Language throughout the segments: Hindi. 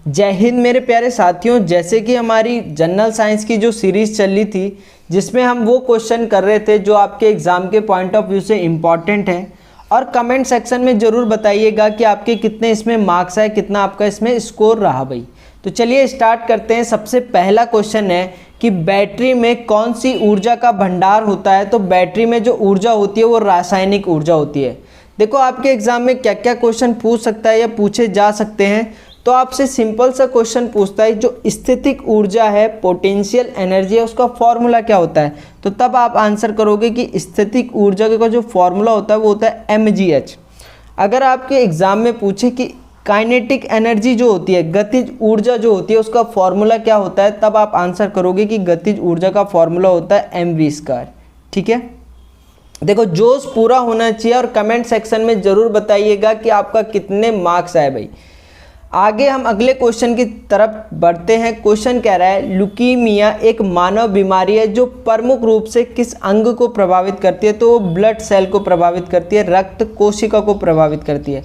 जय हिंद मेरे प्यारे साथियों। जैसे कि हमारी जनरल साइंस की जो सीरीज़ चल रही थी जिसमें हम वो क्वेश्चन कर रहे थे जो आपके एग्ज़ाम के पॉइंट ऑफ व्यू से इम्पॉर्टेंट है, और कमेंट सेक्शन में ज़रूर बताइएगा कि आपके कितने इसमें मार्क्स है, कितना आपका इसमें स्कोर रहा भाई। तो चलिए स्टार्ट करते हैं। सबसे पहला क्वेश्चन है कि बैटरी में कौन सी ऊर्जा का भंडार होता है। तो बैटरी में जो ऊर्जा होती है वो रासायनिक ऊर्जा होती है। देखो आपके एग्ज़ाम में क्या क्या क्वेश्चन पूछ सकता है या पूछे जा सकते हैं। तो आपसे सिंपल सा क्वेश्चन पूछता है जो स्थितिक ऊर्जा है, पोटेंशियल एनर्जी है, उसका फॉर्मूला क्या होता है। तो तब आप आंसर करोगे कि स्थितिक ऊर्जा का जो फॉर्मूला होता है वो होता है mgh। अगर आपके एग्ज़ाम में पूछे कि काइनेटिक एनर्जी जो होती है, गतिज ऊर्जा जो होती है, उसका फॉर्मूला क्या होता है, तब आप आंसर करोगे कि गतिज ऊर्जा का फॉर्मूला होता है mv²। ठीक है, देखो जोश पूरा होना चाहिए और कमेंट सेक्शन में ज़रूर बताइएगा कि आपका कितने मार्क्स आए भाई। आगे हम अगले क्वेश्चन की तरफ बढ़ते हैं। क्वेश्चन कह रहा है ल्यूकीमिया एक मानव बीमारी है जो प्रमुख रूप से किस अंग को प्रभावित करती है। तो वो ब्लड सेल को प्रभावित करती है, रक्त कोशिका को प्रभावित करती है।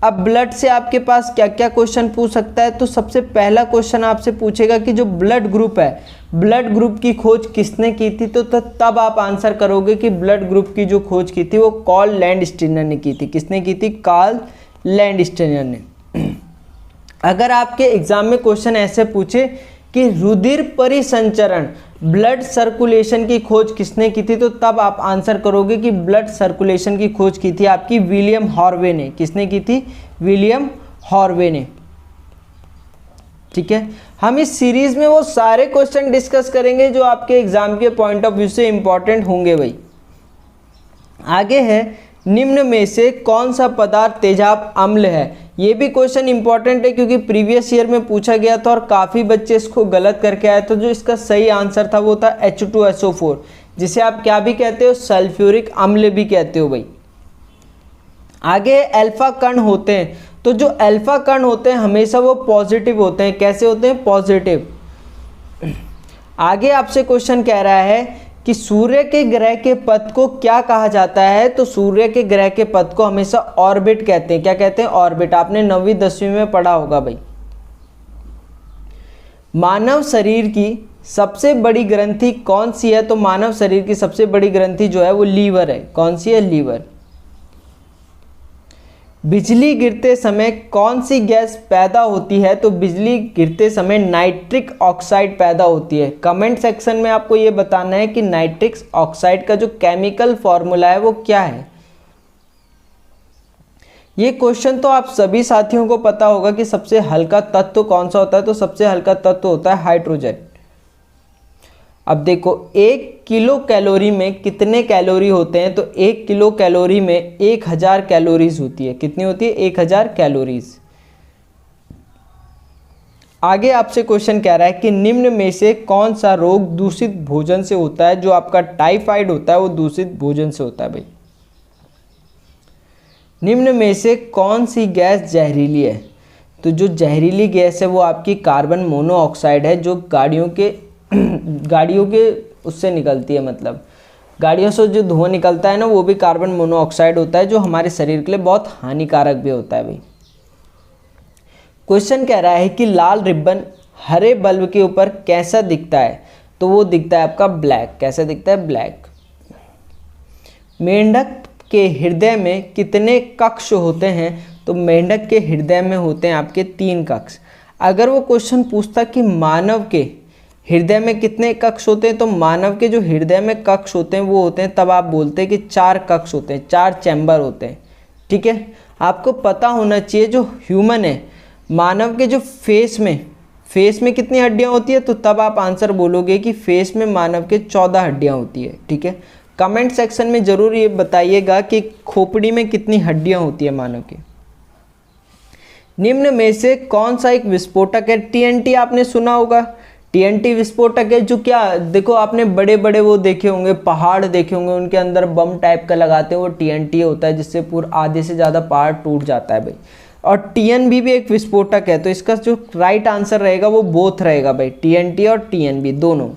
अब ब्लड से आपके पास क्या क्या क्वेश्चन पूछ सकता है। तो सबसे पहला क्वेश्चन आपसे पूछेगा कि जो ब्लड ग्रुप है, ब्लड ग्रुप की खोज किसने की थी। तो तब आप आंसर करोगे कि ब्लड ग्रुप की जो खोज की थी वो कार्ल लैंडस्टीनर ने की थी। किसने की थी? कार्ल लैंडस्टीनर ने। अगर आपके एग्जाम में क्वेश्चन ऐसे पूछे कि रुधिर परिसंचरण, ब्लड सर्कुलेशन की खोज किसने की थी, तो तब आप आंसर करोगे कि ब्लड सर्कुलेशन की खोज की थी आपकी विलियम हॉर्वे ने। किसने की थी? विलियम हॉर्वे ने। ठीक है, हम इस सीरीज में वो सारे क्वेश्चन डिस्कस करेंगे जो आपके एग्जाम के पॉइंट ऑफ व्यू से इंपॉर्टेंट होंगे भाई। आगे है निम्न में से कौन सा पदार्थ तेजाब अम्ल है। ये भी क्वेश्चन इंपॉर्टेंट है क्योंकि प्रीवियस ईयर में पूछा गया था और काफ़ी बच्चे इसको गलत करके आए। तो जो इसका सही आंसर था वो था H2SO4, जिसे आप क्या भी कहते हो? सल्फ्यूरिक अम्ल भी कहते हो भाई। आगे अल्फा कण होते हैं। तो जो अल्फा कण होते हैं हमेशा वो पॉजिटिव होते हैं। कैसे होते हैं? पॉजिटिव। आगे आपसे क्वेश्चन कह रहा है कि सूर्य के ग्रह के पथ को क्या कहा जाता है। तो सूर्य के ग्रह के पथ को हमेशा ऑर्बिट कहते हैं। क्या कहते हैं? ऑर्बिट। आपने 9वीं 10वीं में पढ़ा होगा भाई। मानव शरीर की सबसे बड़ी ग्रंथि कौन सी है। तो मानव शरीर की सबसे बड़ी ग्रंथि जो है वो लीवर है। कौन सी है? लीवर। बिजली गिरते समय कौन सी गैस पैदा होती है। तो बिजली गिरते समय नाइट्रिक ऑक्साइड पैदा होती है। कमेंट सेक्शन में आपको ये बताना है कि नाइट्रिक ऑक्साइड का जो केमिकल फॉर्मूला है वो क्या है। ये क्वेश्चन तो आप सभी साथियों को पता होगा कि सबसे हल्का तत्व कौन सा होता है। तो सबसे हल्का तत्व होता है हाइड्रोजन। अब देखो 1 किलो कैलोरी में कितने कैलोरी होते हैं। तो 1 किलो कैलोरी में 1000 कैलोरीज होती है। कितनी होती है? 1000 कैलोरीज। आगे आपसे क्वेश्चन कह रहा है कि निम्न में से कौन सा रोग दूषित भोजन से होता है। जो आपका टाइफाइड होता है वो दूषित भोजन से होता है भाई। निम्न में से कौन सी गैस जहरीली है। तो जो जहरीली गैस है वो आपकी कार्बन मोनोऑक्साइड है, जो गाड़ियों के उससे निकलती है। मतलब गाड़ियों से जो धुआं निकलता है ना वो भी कार्बन मोनोऑक्साइड होता है, जो हमारे शरीर के लिए बहुत हानिकारक भी होता है भाई। क्वेश्चन कह रहा है कि लाल रिबन हरे बल्ब के ऊपर कैसा दिखता है। तो वो दिखता है आपका ब्लैक। कैसा दिखता है? ब्लैक। मेंढक के हृदय में कितने कक्ष होते हैं। तो मेंढक के हृदय में होते हैं आपके 3 कक्ष। अगर वो क्वेश्चन पूछता कि मानव के हृदय में कितने कक्ष होते हैं, तो मानव के जो हृदय में कक्ष होते हैं वो होते हैं, तब आप बोलते हैं कि 4 कक्ष होते हैं, 4 चैम्बर होते हैं। ठीक है, आपको पता होना चाहिए जो ह्यूमन है, मानव के जो फेस में कितनी हड्डियां होती है। तो तब आप आंसर बोलोगे कि फेस में मानव के 14 हड्डियां होती है। ठीक है, कमेंट सेक्शन में ज़रूर ये बताइएगा कि खोपड़ी में कितनी हड्डियां होती है मानव के। निम्न में से कौन सा एक विस्फोटक है। TNT आपने सुना होगा। TNT विस्फोटक है जो क्या, देखो आपने बड़े बड़े वो देखे होंगे, पहाड़ देखे होंगे, उनके अंदर बम टाइप का लगाते हैं, वो TNT होता है, जिससे पूरा आधे से ज़्यादा पहाड़ टूट जाता है भाई। और TNB भी एक विस्फोटक है। तो इसका जो राइट आंसर रहेगा वो बोथ रहेगा भाई, TNT और TNB दोनों।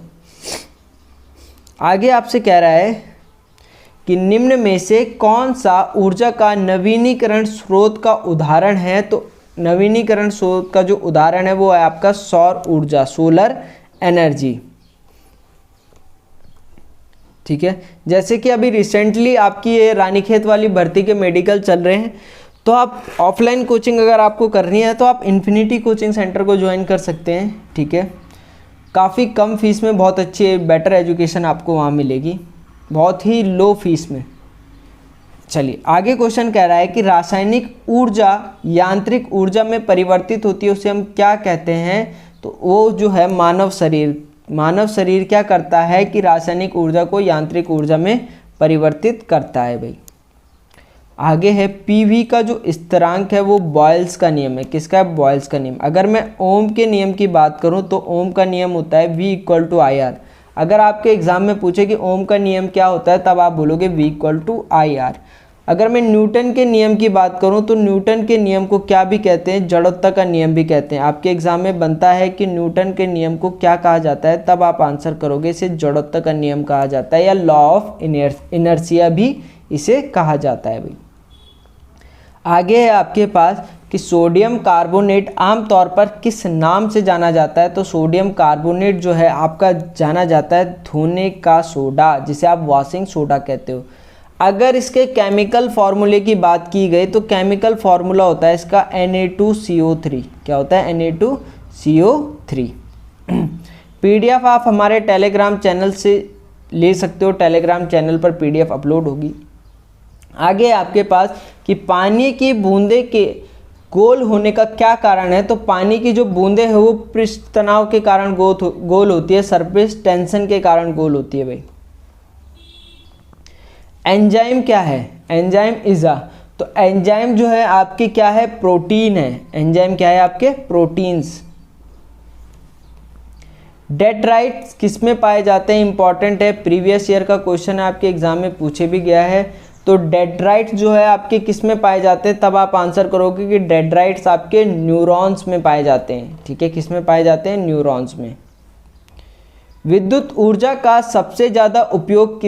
आगे आपसे कह रहा है कि निम्न में से कौन सा ऊर्जा का नवीनीकरण स्रोत का उदाहरण है। तो नवीनीकरण स्रोत का जो उदाहरण है वो है आपका सौर ऊर्जा, सोलर एनर्जी। ठीक है, जैसे कि अभी रिसेंटली आपकी ये रानीखेत वाली भर्ती के मेडिकल चल रहे हैं, तो आप ऑफलाइन कोचिंग अगर आपको करनी है तो आप इन्फिनिटी कोचिंग सेंटर को ज्वाइन कर सकते हैं। ठीक है, काफ़ी कम फीस में बहुत अच्छी बेटर एजुकेशन आपको वहाँ मिलेगी, बहुत ही लो फीस में। चलिए आगे क्वेश्चन कह रहा है कि रासायनिक ऊर्जा यांत्रिक ऊर्जा में परिवर्तित होती है, उसे हम क्या कहते हैं? तो वो जो है मानव शरीर। मानव शरीर क्या करता है कि रासायनिक ऊर्जा को यांत्रिक ऊर्जा में परिवर्तित करता है भाई। आगे है पीवी का जो स्थिरांक है वो बॉयल्स का नियम है। किसका है? बॉयल्स का नियम। अगर मैं ओम के नियम की बात करूं तो ओम का नियम होता है V = IR। अगर आपके एग्जाम में पूछे कि ओम का नियम क्या होता है, तब आप बोलोगे V = IR। अगर मैं न्यूटन के नियम की बात करूं तो न्यूटन के नियम को क्या भी कहते हैं? जड़त्व का नियम भी कहते हैं। आपके एग्जाम में बनता है कि न्यूटन के नियम को क्या कहा जाता है, तब आप आंसर करोगे इसे जड़त्व का नियम कहा जाता है, या लॉ ऑफ इनर्शिया भी इसे कहा जाता है भाई। आगे है आपके पास कि सोडियम कार्बोनेट आमतौर पर किस नाम से जाना जाता है? तो सोडियम कार्बोनेट जो है आपका जाना जाता है धोने का सोडा, जिसे आप वॉशिंग सोडा कहते हो। अगर इसके केमिकल फार्मूले की बात की गई तो केमिकल फार्मूला होता है इसका Na2CO3। क्या होता है? Na2CO3। PDF आप हमारे टेलीग्राम चैनल से ले सकते हो, टेलीग्राम चैनल पर PDF अपलोड होगी। आगे आपके पास कि पानी की बूंदे के गोल होने का क्या कारण है? तो पानी की जो बूंदे है वो पृष्ठ तनाव के कारण गोल होती है, सरफेस टेंशन के कारण गोल होती है भाई। एंजाइम क्या है? एंजाइम तो एंजाइम जो है आपकी क्या है? प्रोटीन है। एंजाइम क्या है? आपके प्रोटीन्स। डेट्राइट्स किस में पाए जाते हैं? इंपॉर्टेंट है, प्रीवियस ईयर का क्वेश्चन है, आपके एग्जाम में पूछे भी गया है। तो डेट्राइट्स जो है आपके किस में पाए जाते हैं? तब आप आंसर करोगे कि डेट्राइट्स आपके न्यूरॉन्स में पाए जाते हैं। ठीक है, किस में पाए जाते हैं? न्यूरॉन्स में। विद्युत ऊर्जा का सबसे ज़्यादा उपयोग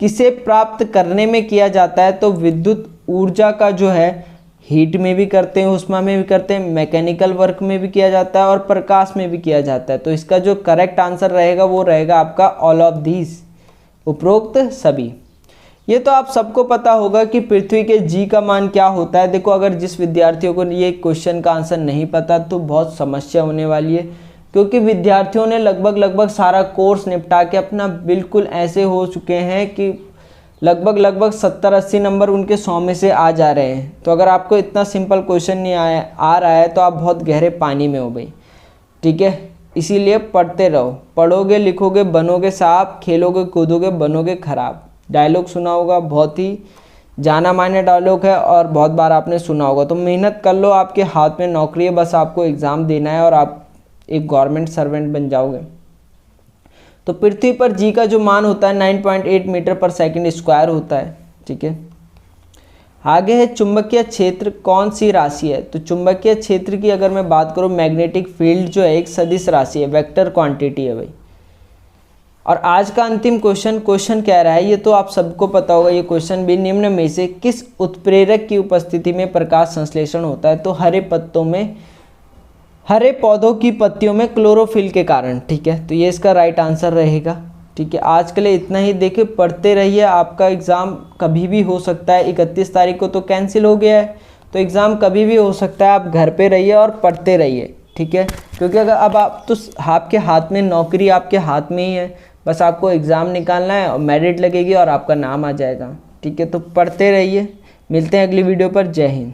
किसे प्राप्त करने में किया जाता है? तो विद्युत ऊर्जा का जो है हीट में भी करते हैं, उष्मा में भी करते हैं, मैकेनिकल वर्क में भी किया जाता है और प्रकाश में भी किया जाता है। तो इसका जो करेक्ट आंसर रहेगा वो रहेगा आपका ऑल ऑफ दीज, उपरोक्त सभी। ये तो आप सबको पता होगा कि पृथ्वी के जी का मान क्या होता है। देखो, अगर जिस विद्यार्थियों को ये क्वेश्चन का आंसर नहीं पता तो बहुत समस्या होने वाली है, क्योंकि विद्यार्थियों ने लगभग सारा कोर्स निपटा के अपना बिल्कुल ऐसे हो चुके हैं कि लगभग 70-80 नंबर उनके 100 में से आ जा रहे हैं। तो अगर आपको इतना सिंपल क्वेश्चन नहीं आ रहा है तो आप बहुत गहरे पानी में हो भाई। ठीक है, इसीलिए पढ़ते रहो, पढ़ोगे लिखोगे बनोगे साहब, खेलोगे कूदोगे बनोगे खराब। डायलॉग सुना होगा, बहुत ही जाना माने डायलॉग है और बहुत बार आपने सुना होगा। तो मेहनत कर लो, आपके हाथ में नौकरी है, बस आपको एग्ज़ाम देना है और आप एक गवर्नमेंट सर्वेंट बन जाओगे। तो पृथ्वी पर जी का जो मान होता है 9.8 मीटर पर सेकंड स्क्वायर होता है। ठीक है, आगे है चुंबकीय क्षेत्र कौन सी राशि है? तो चुंबकीय क्षेत्र की अगर मैं बात करूँ, मैग्नेटिक फील्ड जो है एक सदिश राशि है, वेक्टर क्वांटिटी है भाई। और आज का अंतिम क्वेश्चन कह रहा है, ये तो आप सबको पता होगा ये क्वेश्चन भी, निम्न में से किस उत्प्रेरक की उपस्थिति में प्रकाश संश्लेषण होता है? तो हरे पौधों की पत्तियों में क्लोरोफिल के कारण। ठीक है, तो ये इसका राइट आंसर रहेगा। ठीक है, आज के लिए इतना ही। देखिए, पढ़ते रहिए, आपका एग्ज़ाम कभी भी हो सकता है। 31 तारीख को तो कैंसिल हो गया है, तो एग्ज़ाम कभी भी हो सकता है। आप घर पे रहिए और पढ़ते रहिए। ठीक है, क्योंकि अगर अब आप तो आपके हाथ में नौकरी आपके हाथ में ही है, बस आपको एग्ज़ाम निकालना है और मेरिट लगेगी और आपका नाम आ जाएगा। ठीक है, तो पढ़ते रहिए। मिलते हैं अगली वीडियो पर। जय हिंद।